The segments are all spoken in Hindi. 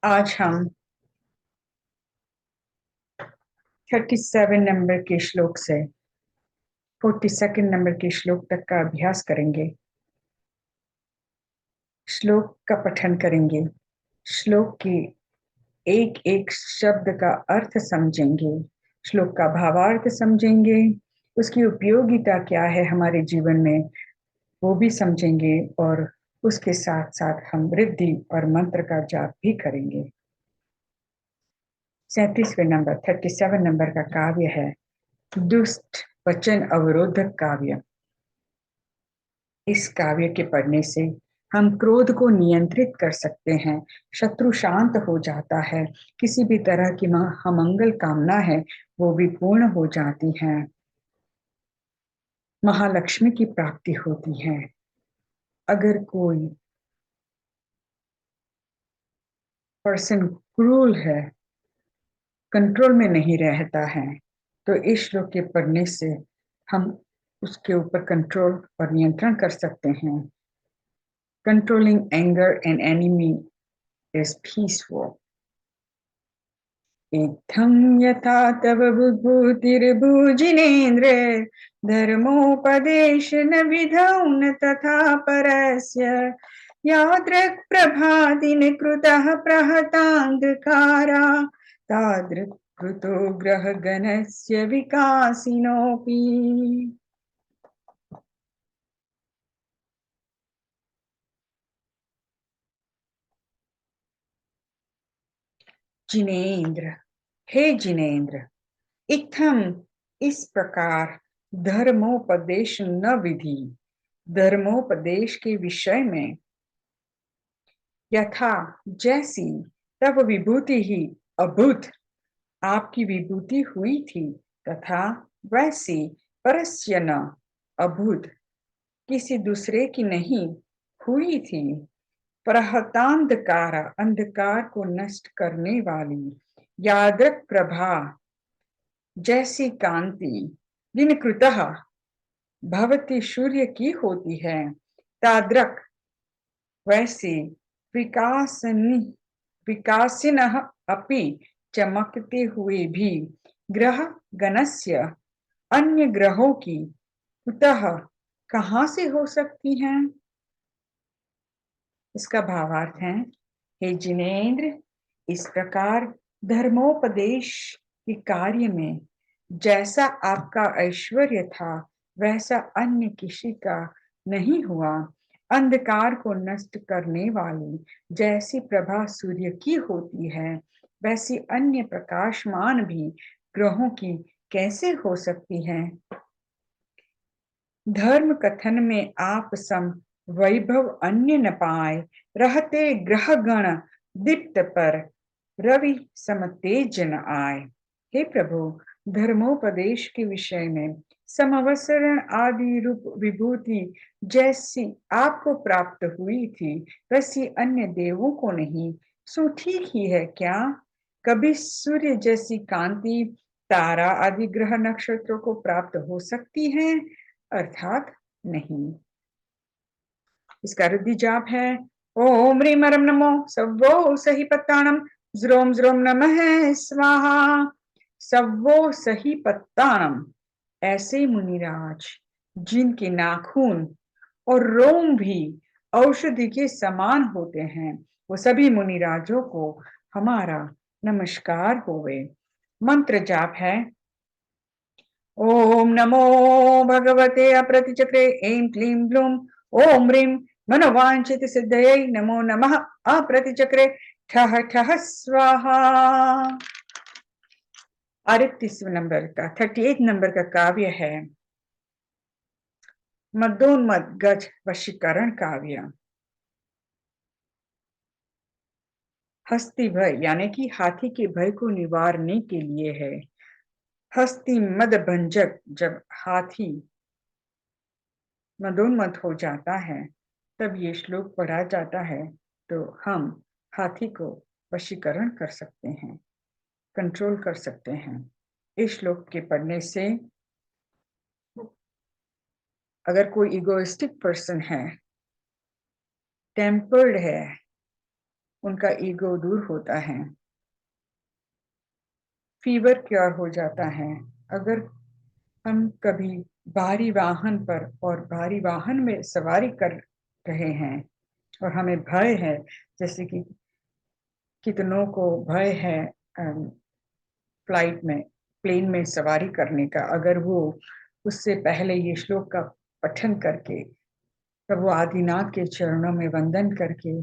आज हम 37 नंबर के श्लोक से 42nd नंबर के श्लोक तक का अभ्यास करेंगे। श्लोक का पठन करेंगे, श्लोक की एक एक शब्द का अर्थ समझेंगे, श्लोक का भावार्थ समझेंगे, उसकी उपयोगिता क्या है हमारे जीवन में वो भी समझेंगे और उसके साथ साथ हम रिद्धि और मंत्र का जाप भी करेंगे। 37 नंबर का काव्य है दुष्ट वचन अवरोधक काव्य। इस काव्य के पढ़ने से हम क्रोध को नियंत्रित कर सकते हैं, शत्रु शांत हो जाता है, किसी भी तरह की अमंगल कामना है वो भी पूर्ण हो जाती है, महालक्ष्मी की प्राप्ति होती है। अगर कोई पर्सन क्रूल है, कंट्रोल में नहीं रहता है, तो इस श्लोक के पढ़ने से हम उसके ऊपर कंट्रोल और नियंत्रण कर सकते हैं। Controlling anger and enemy is peaceful. इत्थं यथा तव बुद्धिर्भुजिनेन्द्र धर्मोपदेशन विधौ न तथा परस्य यादृक् प्रभादिन कृतः प्रहतान्धकारा तादृक् कृतो ग्रहगणस्य विकासिनोऽपि। जिनेन्द्र, हे जिनेन्द्र, इत्थम इस प्रकार धर्मोपदेश न विधि, धर्मोपदेश के विषय में, यथा जैसी, तब विभूति ही अभूत आपकी विभूति हुई थी, तथा वैसी परस्य न अभूत किसी दूसरे की नहीं हुई थी। प्रहतांधकार अंधकार को नष्ट करने वाली, यादृक् प्रभा जैसी कांति, दिनकृतः भवती सूर्य की होती है, तादृक् वैसी विकासिनः अपि चमकते हुए भी ग्रह गणस्य अन्य ग्रहों की कुतः कहाँ से हो सकती हैं। इसका भावार्थ है, हे जिनेन्द्र, इस प्रकार धर्मोपदेश के कार्य में जैसा आपका ऐश्वर्य था वैसा अन्य किसी का नहीं हुआ। अंधकार को नष्ट करने वाली जैसी प्रभा सूर्य की होती है, वैसी अन्य प्रकाशमान भी ग्रहों की कैसे हो सकती है। धर्म कथन में आप सम वैभव अन्य न पाए, रहते ग्रह गण दीप्त पर रवि सम तेज न आए। हे प्रभु, धर्मोपदेश के विषय में समवसरण आदि रूप विभूति जैसी आपको प्राप्त हुई थी वैसी अन्य देवों को नहीं, सो ठीक ही है क्या। कभी सूर्य जैसी कांति तारा आदि ग्रह नक्षत्रों को प्राप्त हो सकती है, अर्थात नहीं। इसका रुद्धि जाप है, ओम ह्रीम रम नमो सवो सही पत्ताणम ज्रोम ज्रोम नमः स्वाहा। सवो सही पत्ताणम, ऐसे मुनिराज जिनके नाखून और रोम भी औषधि के समान होते हैं, वो सभी मुनिराजों को हमारा नमस्कार होवे। मंत्र जाप है, ओम नमो भगवते अप्रतिचक्रे ऐं क्लीं ब्लूं ओम ह्रीं मनोवांछित सिद्धये नमो नमः अप्रतिचक्रे ठः ठः स्वाहा। 38 नंबर का 38 नंबर का काव्य है मदोन्मद गज वशीकरण काव्य। हस्ती भय यानी कि हाथी के भय को निवारने के लिए है। हस्ती मद भंजक, जब हाथी मदोन्मद हो जाता है तब ये श्लोक पढ़ा जाता है तो हम हाथी को वशीकरण कर सकते हैं, कंट्रोल कर सकते हैं। इस श्लोक के पढ़ने से अगर कोई इगोइस्टिक पर्सन है, टेम्पर्ड है, उनका ईगो दूर होता है, फीवर क्योर हो जाता है। अगर हम कभी भारी वाहन पर और भारी वाहन में सवारी कर रहे हैं और हमें भय है, जैसे कि कितनों को भय है फ्लाइट में, प्लेन में सवारी करने का, अगर वो उससे पहले ये श्लोक का पठन करके प्रभु आदिनाथ के चरणों में वंदन करके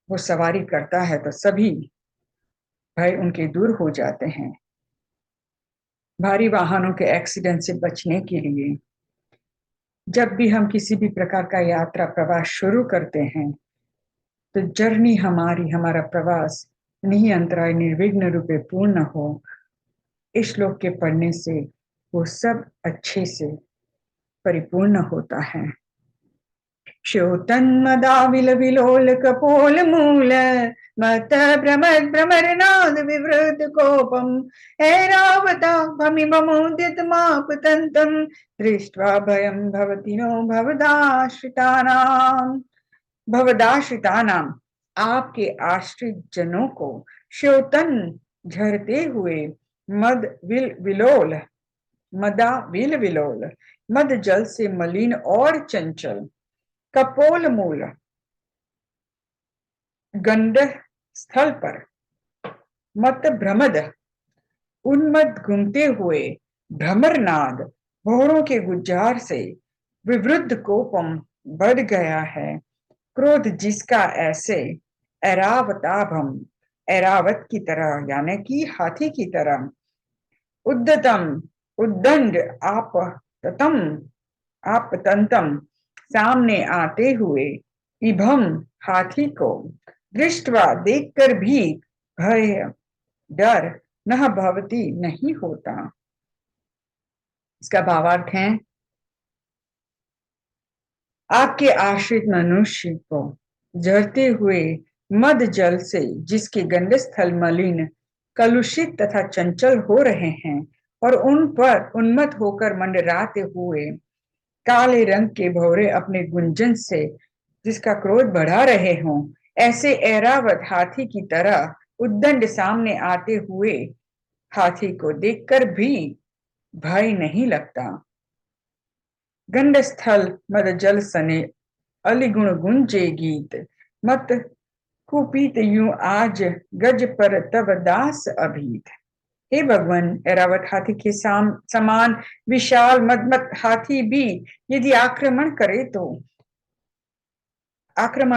वो सवारी करता है तो सभी भय उनके दूर हो जाते हैं। भारी वाहनों के एक्सीडेंट से बचने के लिए जब भी हम किसी भी प्रकार का यात्रा प्रवास शुरू करते हैं तो जर्नी हमारा प्रवास निअंतराय निर्विघ्न रूपे पूर्ण हो, इस श्लोक के पढ़ने से वो सब अच्छे से परिपूर्ण होता है। श्योतन्मदाविल विलोल कपोल मूल मत भ्रमद भ्रमरनाद विवृत कोपम ऐरावता भमिममुदित मापतंतम दृष्ट्वा भयं भवति नो भवदाश्रितानाम। आपके आश्रित जनों को श्योतन झरते हुए मद विलोल मद जल से मलिन और चंचल, कपोल मूल गंड स्थल पर, मत भ्रमद उन्मद घूमते हुए, भ्रमरनाद भौरों के गुज्जार से, विवृद्ध कोपम बढ़ गया है, क्रोध जिसका ऐसे, ऐरावताभम ऐरावत की तरह यानी कि हाथी की तरह, उद्दतम उद्दंड आपतंतम सामने आते हुए, इभम हाथी को, दृष्टवा देखकर भी, भय डर न भवती नहीं होता। इसका भावार्थ है आपके आश्रित मनुष्य को झरते हुए मद जल से जिसके गंदे स्थल मलिन, कलुषित तथा चंचल हो रहे हैं और उन पर उन्मत्त होकर मंडराते हुए काले रंग के भौरे अपने गुंजन से जिसका क्रोध बढ़ा रहे हों, ऐसे ऐरावत हाथी की तरह उद्दंड सामने आते हुए हाथी को देखकर भी भय नहीं लगता। गंड स्थल मद जल सने अलिगुण गुंजे गीत, मत कुपीत यूं आज गज पर तब दास अभीत। हे भगवान, ऐरावत हाथी के समान विशाल मदमत हाथी भी यदि आक्रमण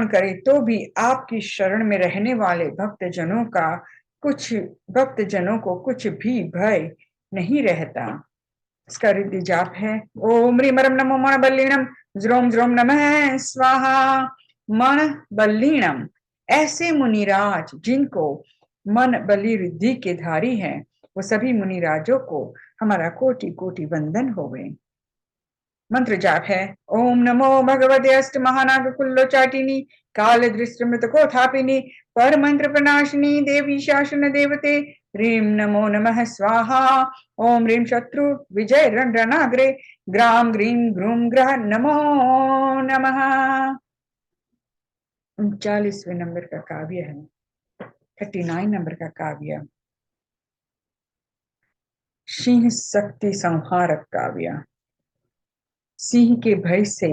करे तो भी आपकी शरण में रहने वाले भक्तजनों को कुछ भी भय नहीं रहता। इसका रिद्धि जाप है ओम ह्रीमरम नमो मण बल्लीणम ज्रोम ज्रोम नमः स्वाहा मण बल्लीणम। ऐसे मुनिराज जिनको मन बलि रिद्धि के धारी हैं, वो सभी मुनिराजों को हमारा कोटि कोटि वंदन होवे। मंत्र जाप है ओम नमो भगवते अष्ट महानाग कुल्लो चाटिनी काल दृष्ट मृत को थापिनी पर मंत्र प्रनाशिनी देवी शासन देवते ह्रीं नमो नमः स्वाहा ओम ह्रीं शत्रु विजय रणाग्रे ग्राम ग्रीं ग्रूम ग्रह नमो नमः। 39वें नंबर का काव्य है, 39 नंबर का काव्य सिंह शक्ति संहारक काव्य। सिंह के भय से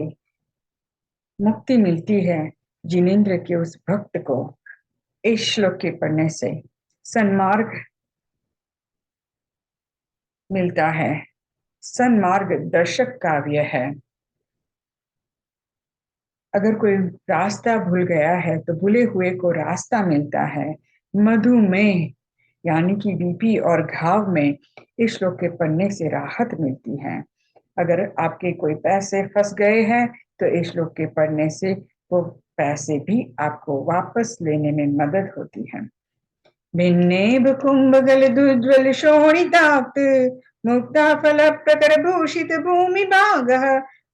मुक्ति मिलती है जिनेन्द्र के उस भक्त को इस श्लोक के पढ़ने से सन्मार्ग मिलता है। सन्मार्ग दर्शक काव्य है। अगर कोई रास्ता भूल गया है तो भूले हुए को रास्ता मिलता है। मधुमेह यानी कि बीपी और घाव में इस श्लोक के पढ़ने से राहत मिलती है। अगर आपके कोई पैसे फंस गए हैं तो इस श्लोक के पढ़ने से वो पैसे भी आपको वापस लेने में मदद होती है। भिन्नेभ कुंभगल दुज्ज्वल शोणिताक्त मुक्ता फल प्रकर भूषित भूमि भागः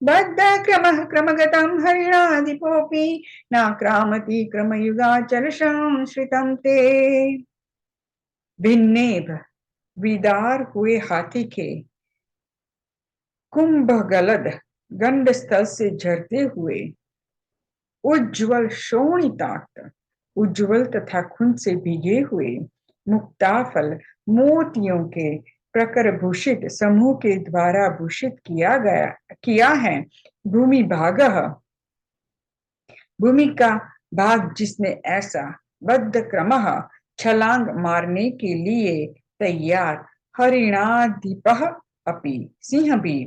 बद्ध क्रमः क्रमगतं हरिणाधिपोऽपि नाक्रामति क्रमयुगाचल संश्रितं ते। भिन्नेभ विदार हुए हाथी के, कुंभ गलद गंड स्थल से झरते हुए, उज्ज्वल शोणिताक्त उज्जवल तथा खून से भीगे हुए मुक्ताफल मोतियों के प्रकर भूषित समूह के द्वारा भूषित किया है। भूमि भागः, भूमि का भाग जिसने ऐसा बद्ध क्रमः छलांग मारने के लिए तैयार हरिणाधिपः अपि, सिंह भी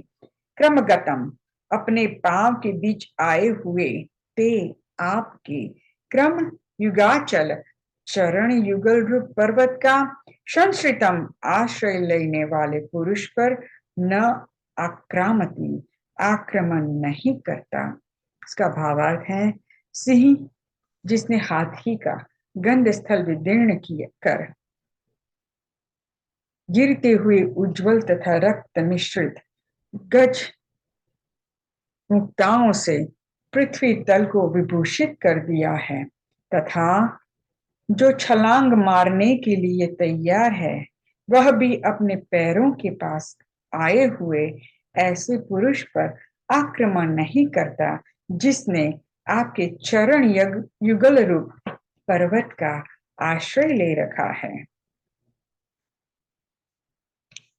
क्रमगतम अपने पांव के बीच आए हुए ते आपके क्रम युगाचल चरण युगल रूप पर्वत का संश्रितम आश्रय लेने वाले पुरुष पर न आक्रामती, आक्रमण नहीं करता। इसका भावार्थ है, सिंह जिसने हाथी का गंध स्थल विदीर्ण कर गिरते हुए उज्जवल तथा रक्त मिश्रित गज मुक्ताओं से पृथ्वी तल को विभूषित कर दिया है, तथा जो छलांग मारने के लिए तैयार है वह भी अपने पैरों के पास आए हुए ऐसे पुरुष पर आक्रमण नहीं करता जिसने आपके चरण युगल रूप पर्वत का आश्रय ले रखा है।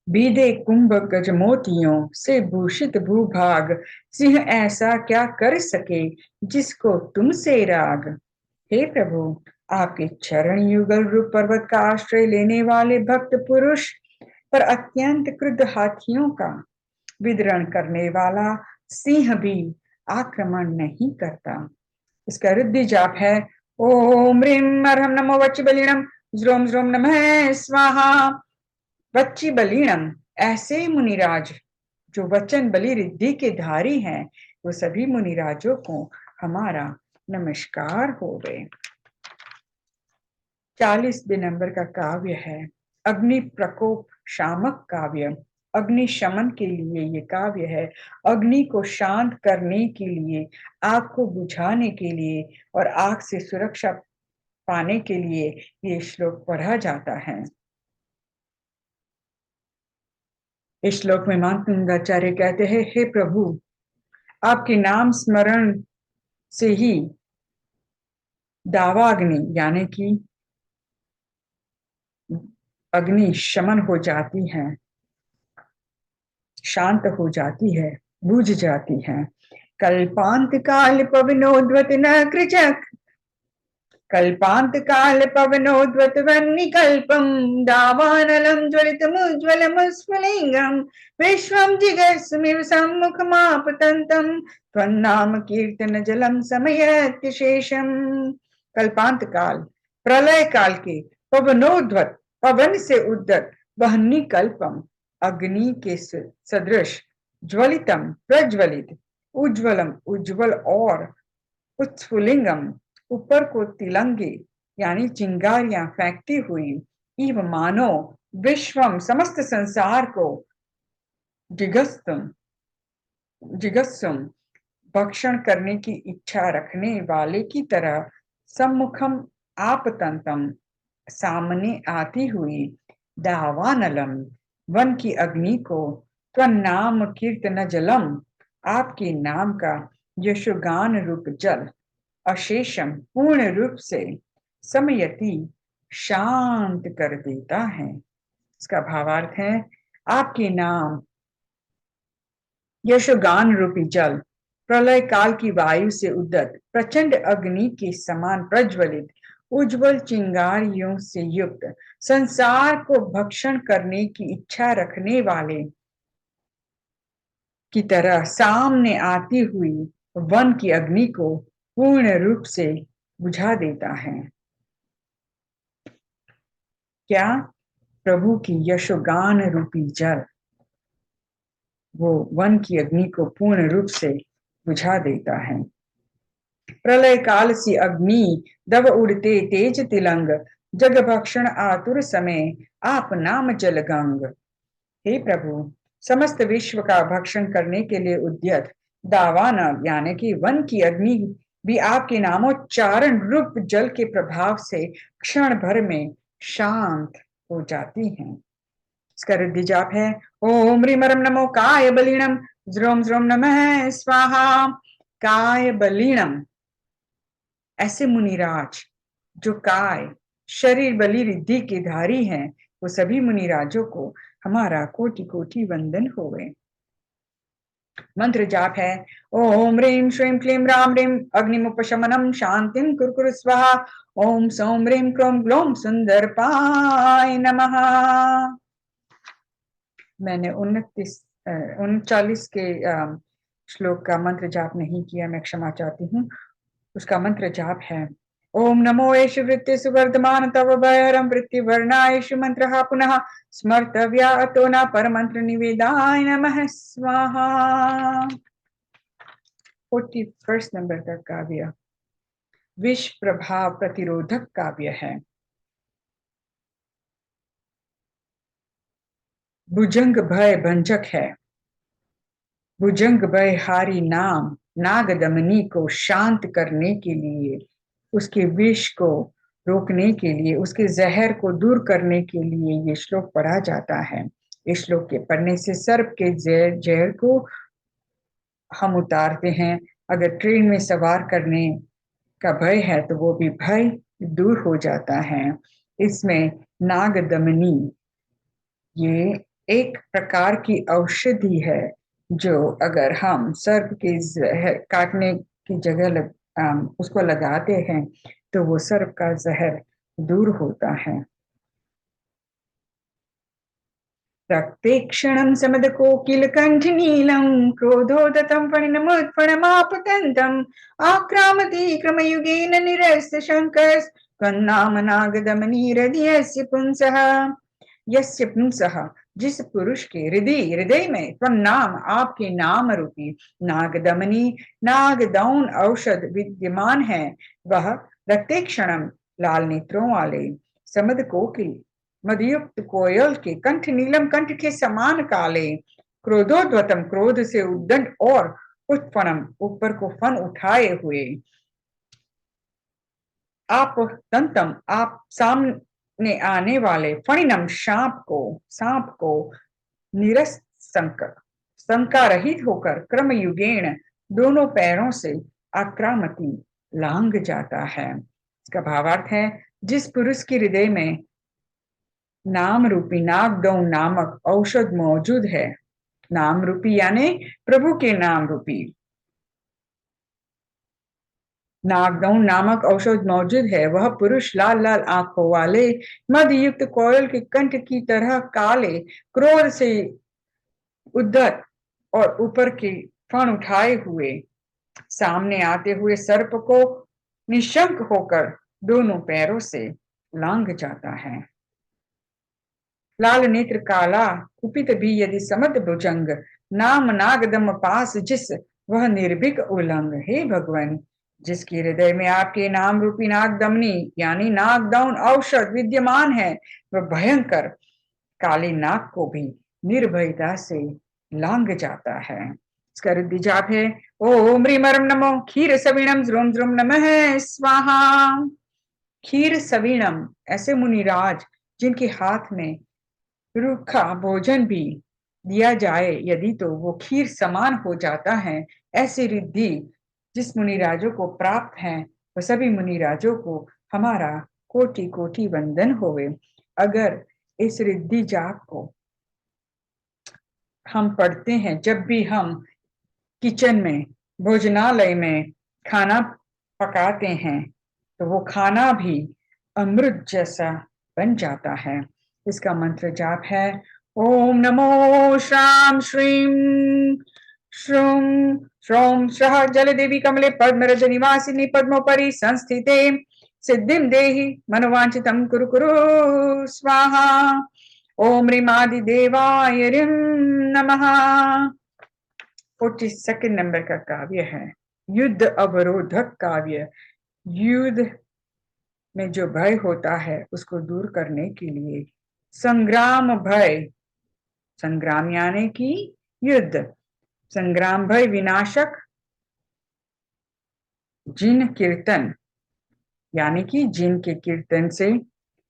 बीधे कुंभ गजमोतियों से भूषित भूभाग सिंह ऐसा क्या कर सके जिसको तुमसे राग। हे प्रभु, आपके चरण युगल रूप पर्वत का आश्रय लेने वाले भक्त पुरुष पर अत्यंत क्रुद्ध हाथियों का विदरण करने वाला सिंह भी आक्रमण नहीं करता। इसका रुद्धि जाप है, ओम ह्रीं अर्हं नमो वच्ची बलिणम ज्रोम ज्रोम नमः स्वाहा। वच्ची बलिणम, ऐसे मुनिराज जो वचन बलि रिद्धि के धारी हैं, वो सभी मुनिराजों को हमारा नमस्कार हो गए। 40 नंबर का काव्य है अग्नि प्रकोप शामक काव्य। अग्नि शमन के लिए ये काव्य है, अग्नि को शांत करने के लिए, आग को बुझाने के लिए और आग से सुरक्षा पाने के लिए ये श्लोक पढ़ा जाता है। इस श्लोक में मातंगाचार्य कहते हैं, हे प्रभु, आपके नाम स्मरण से ही दावाग्नि यानी कि अग्नि शमन हो जाती है, शांत हो जाती है, बुझ जाती है। कल्पांत काल पवनोद्वत न कृचक, कल्पांत काल पवनोद्वत वह्निकल्पम दावानलम ज्वलितमुज्ज्वलम स्फुलिंगम विश्वम जिगस्मिव सम्मुखमापतंतम त्वन्नाम कीर्तन जलम समयत्य शेषम। कल्पांत काल, प्रलय काल के पवनोद्वत, पवन से उद्दत, वह्नि कल्पम, अग्नि के सदृश, ज्वलितम प्रज्वलित, उज्ज्वलम उज्ज्वल और उत्स्फुलिंगम ऊपर को तिलंगे यानी चिंगारियां फेंकती हुई, इव मानो विश्वम समस्त संसार को जिगस्तुम भक्षण करने की इच्छा रखने वाले की तरह सम्मुखम आपतंतम सामने आती हुई, दावानलम वन की अग्नि को, त्वन्नाम कीर्तन जलम आपके नाम का यशोगान रूप जल, अशेषम पूर्ण रूप से, समयति शांत कर देता है। इसका भावार्थ है, आपके नाम यशोगान रूपी जल प्रलय काल की वायु से उद्दत प्रचंड अग्नि के समान प्रज्वलित उज्जवल चिंगारियों से युक्त संसार को भक्षण करने की इच्छा रखने वाले की तरह सामने आती हुई वन की अग्नि को पूर्ण रूप से बुझा देता है। क्या? प्रभु की यशोगान रूपी जल वो वन की अग्नि को पूर्ण रूप से बुझा देता है। प्रलय काल सी अग्नि दब उड़ते तेज तिलंग, जग भक्षण आतुर समय आप नाम जल गंग। हे प्रभु, समस्त विश्व का भक्षण करने के लिए उद्यत दावानल यानी कि वन की अग्नि भी आपके नामोच्चारण रूप जल के प्रभाव से क्षण भर में शांत हो जाती हैं। इसका रुद्धि जाप है, ओम ह्रीं अर्हं नमो काय बलिणम ज्रोम ज्रोम नमः स्वाहा। काय बलिणम, ऐसे मुनिराज जो काय शरीर बलि रिद्धि के धारी हैं, वो सभी मुनिराजों को हमारा कोटि कोटि वंदन होवे। मंत्र जाप है ओम ह्रीं श्रीं क्लीं राम ह्रीं अग्निमुपशमनम शांतिं कुरु स्वाहा। ओम सौम ह्रीं क्रों ग्लौं सुंदरपाय नमः। मैंने 39 के श्लोक का मंत्र जाप नहीं किया, मैं क्षमा चाहती हूँ। उसका मंत्र जाप है ओम नमो येषु वृत्ति सुवर्धमान तव भयरम वृत्ति वर्णायेषु मंत्रः पुनः स्मर्तव्या अतो न परमंत्र निवेदाय नमः स्वाहा। 41 नंबर का काव्य विष प्रभाव प्रतिरोधक काव्य है। भुजंग भय भंजक है, भुजंग भय हारी नाम नागदमनी को शांत करने के लिए, उसके विष को रोकने के लिए, उसके जहर को दूर करने के लिए ये श्लोक पढ़ा जाता है। इस श्लोक के पढ़ने से सर्प के जहर को हम उतारते हैं। अगर ट्रेन में सवार करने का भय है तो वो भी भय दूर हो जाता है। इसमें नागदमनी ये एक प्रकार की औषधि है, जो अगर हम सर्प के जहर काटने की जगह उसको लगाते हैं तो वो सर्प का जहर दूर होता है। रक्तेक्षणं समदकोकिलकण्ठनीलं क्रोधोदतं फणिनमुत्फणमापतन्तम् आक्रामति क्रमयुगेन निरस्य शङ्कस्कन्नाम नागदमनीरधियस्य पुंसः। यस्य पुंसः जिस पुरुष के हृदय में त्वं नाम आपके नाम रूपी नागदमनी नागदौन औषध विद्यमान है, वह रक्तेक्षणम लाल नेत्रों वाले समद कोकिल मदयुक्त कोयल के कंठ नीलम कंठ के समान काले क्रोधोद्वतम क्रोध से उद्दंड और उत्फणम ऊपर को फन उठाए हुए आप तंतम आप सामने आने वाले फणिनम सांप को निरस्त शंका रहित होकर क्रम युगेण दोनों पैरों से आक्रामती लांग जाता है। इसका भावार्थ है जिस पुरुष के हृदय में नाम रूपी नागदौन नामक औषध मौजूद है, नाम रूपी यानी प्रभु के नाम रूपी नागदौन नामक औषध मौजूद है, वह पुरुष लाल लाल आंखों वाले मदयुक्त कोयल के कंठ की तरह काले क्रोध से उद्धत और ऊपर की फण उठाए हुए सामने आते हुए सर्प को निशंक होकर दोनों पैरों से लांग जाता है। लाल नेत्र काला कुपित भी यदि समद भुजंग नाम नागदम पास जिस वह निर्भीक उलंग। हे भगवान, जिसके हृदय में आपके नाम रूपी नागदमनी यानी नागदौन औषध विद्यमान है, वह भयंकर काली नाग को भी निर्भयता से लांग जाता है। इसका रुद्धि जाप है ओम ह्रीमरम नमो क्षीर सवीणम ज्रोम ज्रोम नमः स्वाहा। क्षीर सवीणम ऐसे मुनिराज जिनके हाथ में रूखा भोजन भी दिया जाए यदि तो वो खीर समान हो जाता है। ऐसी रिद्धि जिस मुनिराजों को प्राप्त है, वो सभी मुनिराजों को हमारा कोटि कोटि वंदन होवे। अगर इस रिद्धि जाप को हम पढ़ते हैं जब भी हम किचन में भोजनालय में खाना पकाते हैं, तो वो खाना भी अमृत जैसा बन जाता है। इसका मंत्र जाप है ओम नमो श्राम श्रीं श्रूं श्रौं श्रः जल देवी कमले पद्मरज निवासिनी पद्मोपरि संस्थिते सिद्धिं देहि मनोवांछितं कुरु कुरु स्वाहा। ओम ह्रीमादि देवाय ह्रीं नमः। 42 नंबर का काव्य है युद्ध अवरोधक काव्य। युद्ध में जो भय होता है उसको दूर करने के लिए संग्राम भय, संग्राम यानी कि युद्ध, संग्राम भय विनाशक जिन कीर्तन यानी कि जिन के कीर्तन से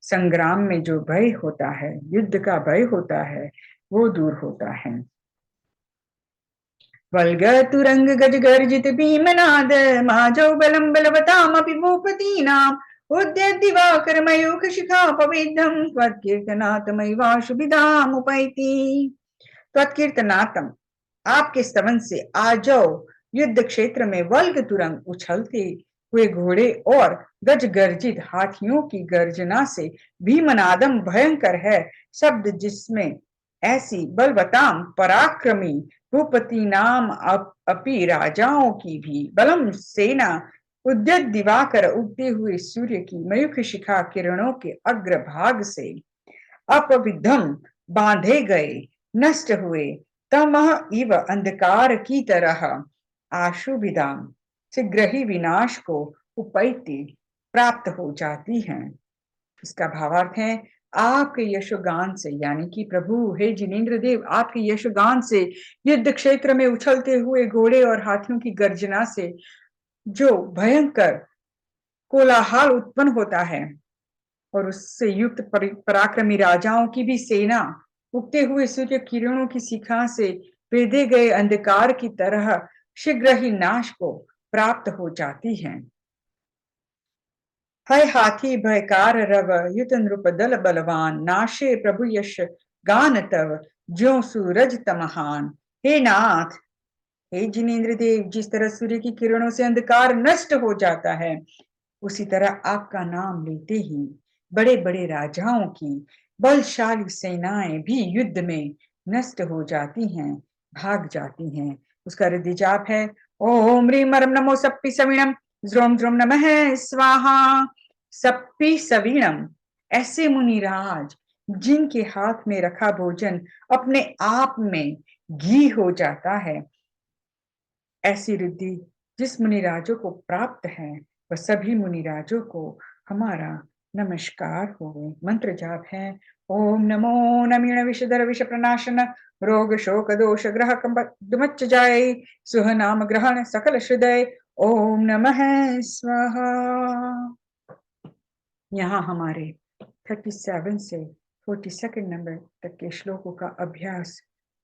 संग्राम में जो भय होता है, युद्ध का भय होता है, वो दूर होता है। वल्ग तुरंग गज गर्जित भीमनाद माजौ बलम बलवतामपि भूपतीनां उद्यत दिवाकर मयूख शिखा पवित्रम त्वत्कीर्तनातमैवाशुभिधामुपैति। त्वत्कीर्तनातम, आपके स्तवन से आजो युद्ध क्षेत्र में वल्ग तुरंग उछलते हुए घोड़े और गज गर्जित हाथियों की गर्जना से भीमनादम भयंकर है शब्द, जिसमें ऐसी बलवताम पराक्रमी भूपति नाम अपी राजाओं की भी बलम सेना उद्यत दिवाकर उगते हुए सूर्य की मयूख शिखा किरणों के अग्रभाग से अपविद्धम बांधे गए, नष्ट हुए, तमह इव अंधकार की तरह आशुभिदाम शीघ्र ही विनाश को उपैति प्राप्त हो जाती हैं। इसका भावार्थ है, आपके यशोगान से, यानी कि प्रभु हे जिनेन्द्र देव, आपके यशोगान से युद्ध क्षेत्र में उछलते हुए घोड़े और हाथियों की गर्जना से जो भयंकर कोलाहल उत्पन्न होता है और उससे युक्त पराक्रमी राजाओं की भी सेना उगते हुए सूर्य किरणों की शिखा से भेदे गए अंधकार की तरह शीघ्र ही नाश को प्राप्त हो जाती हैं। है हाथी भयकार रव युत नृप दल बलवान, नाशे प्रभु यश गान तव ज्यो सूरज तमहान। हे नाथ, हे जिनेन्द्र देव, जिस तरह सूर्य की किरणों से अंधकार नष्ट हो जाता है, उसी तरह आपका नाम लेते ही बड़े बड़े राजाओं की बलशाली सेनाएं भी युद्ध में नष्ट हो जाती हैं, भाग जाती हैं। उसका हृदय जाप है, ओम ह्रीम मरम नमो सप्पी सवीणम ज्रोम ज्रोम नमः स्वाहा। सप्पी सवीणम, ऐसे मुनिराज जिनके हाथ में रखा भोजन अपने आप में घी हो जाता है, ऐसी रिद्धि जिस मुनिराजों को प्राप्त है, वह सभी मुनिराजों को हमारा नमस्कार होवे। मंत्र जाप है, ओम नमो नमीण विषधर विष प्रनाशन रोग शोक दोष ग्रह दुमच्च जाय सुह नाम ग्रहण सकल हृदय ओम नमः स्वाहा। यहाँ हमारे 37 से 42 नंबर तक के श्लोकों का अभ्यास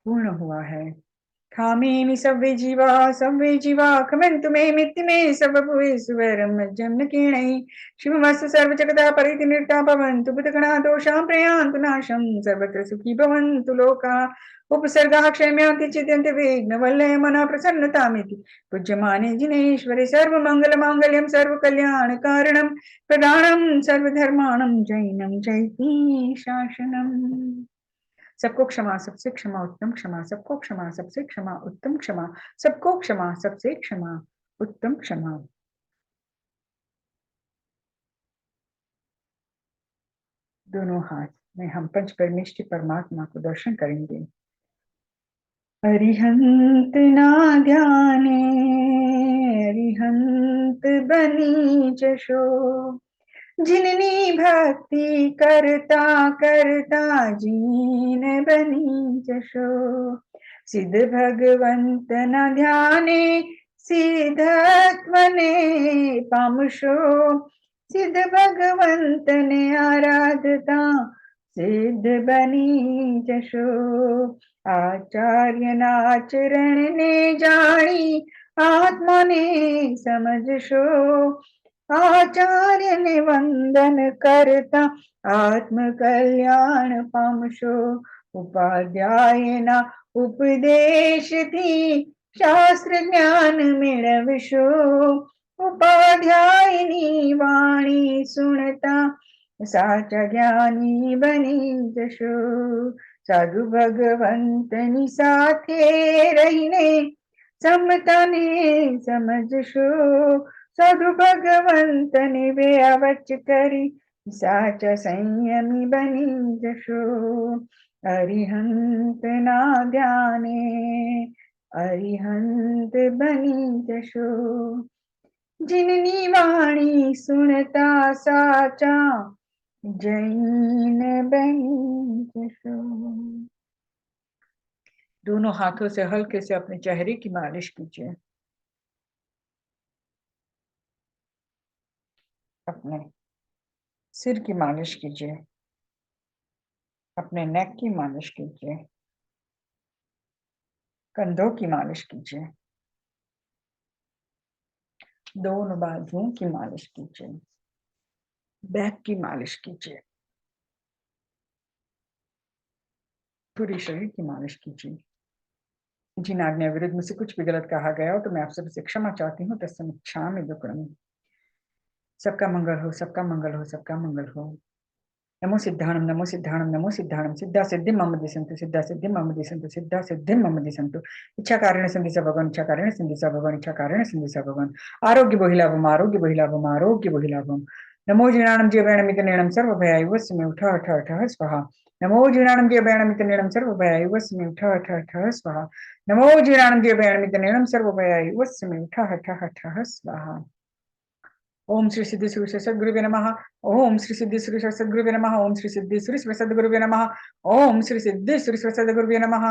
पूर्ण हुआ है। खामेमि सव्वे जीवा खमन्तु मे मित्ति मे सर्वभूतेषु वैरं मज्जं न कीर्णै शिवमस्तु सर्वजगतः परिति निर्ता भवन्तु बुधगणा दोषां प्रयान्तु नाशं सर्वत्र सुखी भवन्तु लोकाः उपसर्गाः क्षम्यन्ति चिद्यन्ति विघ्नवल्लय मनः प्रसन्नतामिति पूज्यमाने जिनेश्वरे सर्वमङ्गलमाङ्गल्यं सर्वकल्याणकारणं प्रदानं सर्वधर्माणां जैनं जयति शासनम्। सबको क्षमा सबसे क्षमा उत्तम क्षमा, सबको क्षमा सबसे क्षमा उत्तम क्षमा, सबको क्षमा सबसे क्षमा उत्तम क्षमा। दोनों हाथ में हम पंच परमेष्टि परमात्मा को दर्शन करेंगे। अरिहंत ना ध्याने अरिहंत बनी जशो, जिननी भक्ति करता करता जीन बनी जशो। सिद्ध भगवंत न ध्याने सिद्धत्व ने पामुषो, सिद्ध भगवंत ने आराधता सिद्ध बनी जशो। आचार्य नाचरण ने जानी आत्मा ने समझशो, आचार्य ने वंदन करता आत्म कल्याण पामशो। उपाध्याय ना उपदेश थी शास्त्र ज्ञान मेळविशो, उपाध्यायनी वाणी सुनता साचा ज्ञानी बनी जशो। साधु भगवंतनी साथे रहीने समता ने समझशो, साधु भगवंत ने वे अवच करी साचा संयमी बनी जशो। अरिहंत ना ध्याने अरिहंत बनी जशो, जिननी वाणी सुनता साचा जैन बनी जशो। दोनों हाथों से हल्के से अपने चेहरे की मालिश कीजिए, अपने सिर की मालिश कीजिए, अपने नेक की मालिश कीजिए, कंधों की मालिश कीजिए, दोनों बाजुओं की मालिश कीजिए। बैक की मालिश कीजिए, पूरे शरीर की मालिश कीजिए। जिन आज्ञा विरुद्ध मुझसे कुछ भी गलत कहा गया हो तो मैं आपसे बस क्षमा चाहती हूँ। तत्समिच्छामि दुक्कडम्। सबका मंगल हो, सबका मंगल हो, सबका मंगल हो। नमो सिद्धाणम, नमो सिद्धाणम, नमो सिद्धाणम। सिद्धा सिद्धि मम दिसंतु, सिद्धा सिद्धि मम दिसंतु, सिद्धा सिद्धि मम दिसंतु। इच्छा कारण सिद्धि स भगवान, इच्छा कारण सिद्धि स भगवान, इच्छा कारण सिद्धि स भगवान। आरोग्य बहिलाभम, आरोग्य बहिलाभम, आरोग्य बहिलाभम। नमो जीर्णाणम जीवयानमित निर्णम सर्व भयायुवस्य मे उठा अठ अठ स्वाहा। नमो जीर्णाणम जीवयानमित निर्णम सर्व भयायुवस्य मे उठा अठ अठ स्वाहा। नमो जीर्णाणम जीवयानमित निर्णम सर्व भयायुवस्य मे उठा अठ अठ स्वाहा। ओम श्री सिद्धि सुरेश सद्गुरुवे नमः। ओम श्री सिद्धि सुरेश सद्गुरुवे नमः। ओम श्री सिद्धि सुरेश सद्गुरुवे नमः। ओम श्री सिद्धि सुरेश सद्गुरुवे नमः।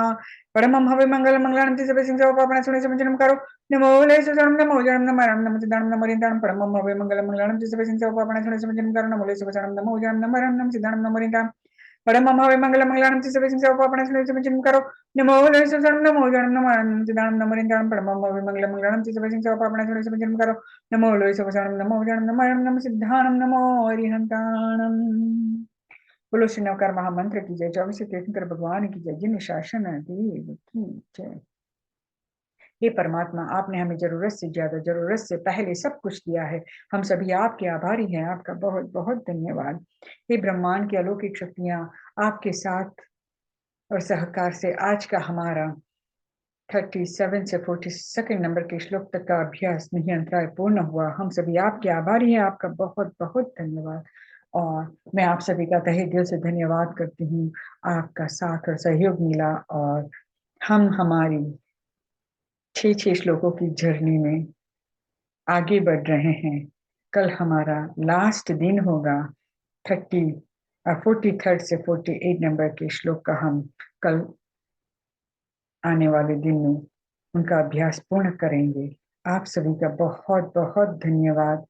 परमं हवे मंगल मंगलानं ते सबे सिंह पापना सुने समझनम करो। नमो ले सुजनम नमो जनम नमः नमः सिद्धानम नमो रिंदानम। परमं हवे मंगल मंगलानं ते सबे सिंह पापना सुने समझनम करो। नमो ले सुजनम नमो जनम नमः नमः सिद्धानम नमो रिंदानम। परमं हवे मंगल मंगलानं ते सबे सिंह पापना सुने समझनम करो। नमो ले सुजनम नमो जनम नमः नमः सिद्धानम नमो रिंदानम। परमं हवे मंगल मंगलानं ते सबे सिंह पापना सुने समझनम करो। नमो लोय सुभसानम नमो जनम नमः नमः सिद्धानम नमो अरिहंताणम। बोलो श्री नवकार महामंत्र की जय। 24 तीर्थंकर भगवान की जय। जिन शासन देव की जय। हे परमात्मा, आपने हमें जरूरत से ज्यादा, जरूरत से पहले सब कुछ दिया है। हम सभी आपके आभारी हैं। आपका बहुत बहुत धन्यवाद। हे ब्रह्मांड की अलौकिक शक्तियां, आपके साथ और सहकार से आज का हमारा 37 से 42 नंबर के श्लोक तक का अभ्यास निरंतर पूर्ण हुआ। हम सभी आपके आभारी हैं। आपका बहुत बहुत धन्यवाद। और मैं आप सभी का तहे दिल से धन्यवाद करती हूँ। आपका साथ और सहयोग मिला और हम हमारी 6 श्लोकों की जर्नी में आगे बढ़ रहे हैं। कल हमारा लास्ट दिन होगा। 43rd से 48 नंबर के श्लोक का हम कल आने वाले दिन में उनका अभ्यास पूर्ण करेंगे। आप सभी का बहुत बहुत धन्यवाद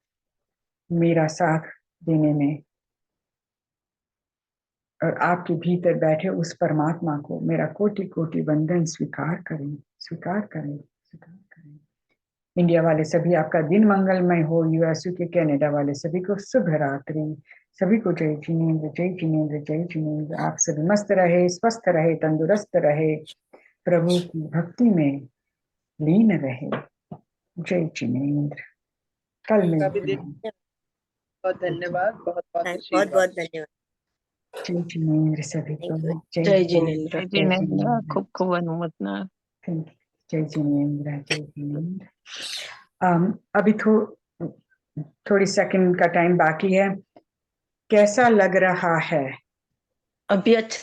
मेरा साथ देने में। और आपके भीतर बैठे उस परमात्मा को मेरा कोटि कोटि वंदन स्वीकार करें, स्वीकार करें, स्वीकार करें। इंडिया वाले सभी आपका दिन मंगलमय हो। यूएसयू के कनाडा वाले सभी को शुभ रात्रि। सभी को जय जिनेंद्र, जय जिनेंद्र, जय जिनेंद्र। आप सभी मस्त रहे, स्वस्थ रहे, तंदुरुस्त रहे, प्रभु की भक्ति में लीन रहे। जय जिनेंद्र। कल उनका भी मिलते दिन हैं। बहुत धन्यवाद, बहुत बहुत बहुत आशीर्वाद। बहुत धन्यवाद। जय जिनेंद्र सभी को। जय जिनेंद्र। जय जिनेंद्र, खूब खूब अनुमोदना। Thank you. जय जिनेंद्र, जय जिनेंद्र। अभी थोड़ी सेकंड का टाइम बाकी है। कैसा लग रहा है? अभी अच्छा